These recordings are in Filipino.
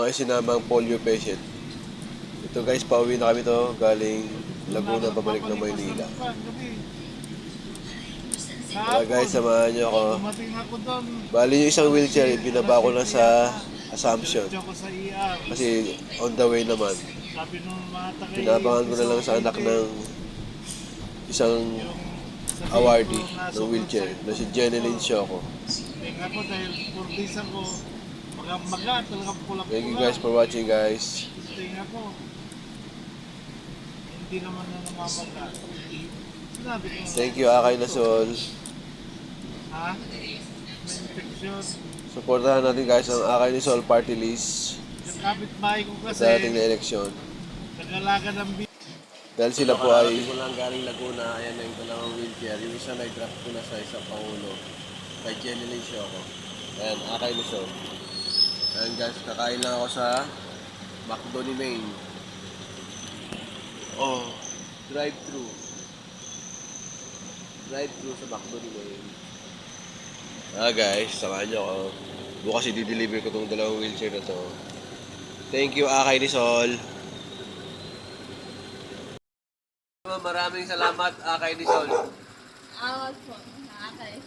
mga sinamang polio patient. Ito guys, pauwi na kami to galing Laguna, pabalik ng Maynila. Kaya guys, samahan nyo ako. Bali yung isang wheelchair, binaba ko na sa Assumption. Kasi on the way naman. Pinabangan ko na lang sa anak ng isang awardee ng wheelchair na si Jeneline Shoko. Thank you guys for watching guys. Thank you Akay Lasol. Supportahan natin guys ang Akay Lasol party list sa ating na eleksyon. Dahil sila po ay lang galing Laguna, ayan na yung dalawang wheelchair. Yung isa nag-drop ko na sa isang Pangulo kay Jeneline Shoko. Ayan, Akay Lasol. Ayan guys, kakain lang ako sa McDo ni Maine. Oh, drive-thru. Drive-thru sa McDo ni Maine. Guys, samahan nyo ako. Bukas i-deliver ko tong dalawang wheelchair na to. Thank you, Akay Lasol. Maraming salamat, Akay Lasol. Awag po, Akay.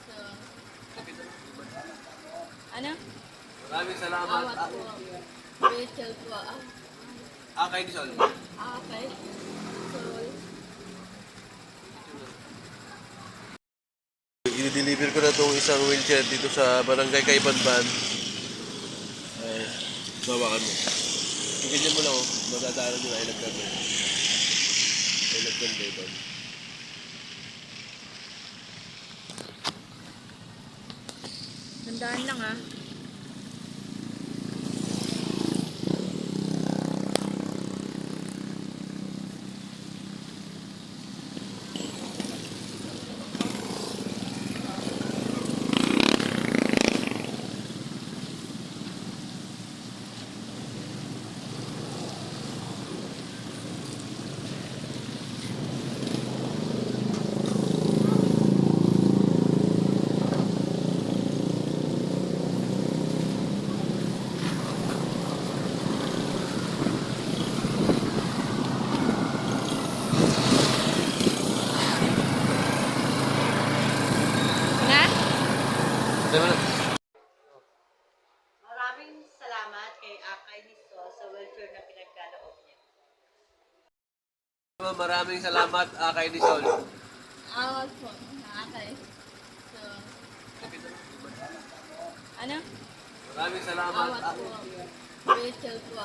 So, ano? Maraming salamat, Awag po. Rachel po. Akay Lasol. Akay. So, i-deliver ko na itong isang wheelchair dito sa Barangay Kaibanban. Ay, bawakan mo. Ganyan mo lang, madadaanan nyo na ilagkan mo. Ilagkan dito. tandaan lang ah. Maraming salamat kay Akay Lasol sa wheelchair na pinagkaloob niya. Maraming salamat, Akay Lasol. Awag po, Akay. So, ano? Maraming salamat, Awag po. Rachel po.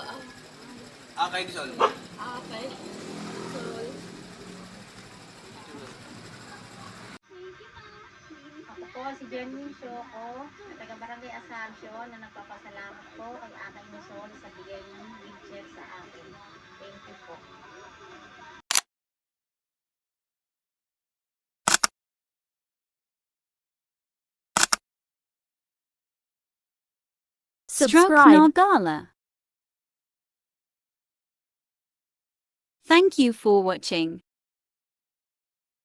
Akay Lasol. Akay. So, Ako po si Jeneline Shoko, na taga Barangay Assumption, na nagpapasalamat po kay Akay Lasol sa bigay ng wheelchair sa akin. Thank you po. Subscribe Nagala. Thank you for watching.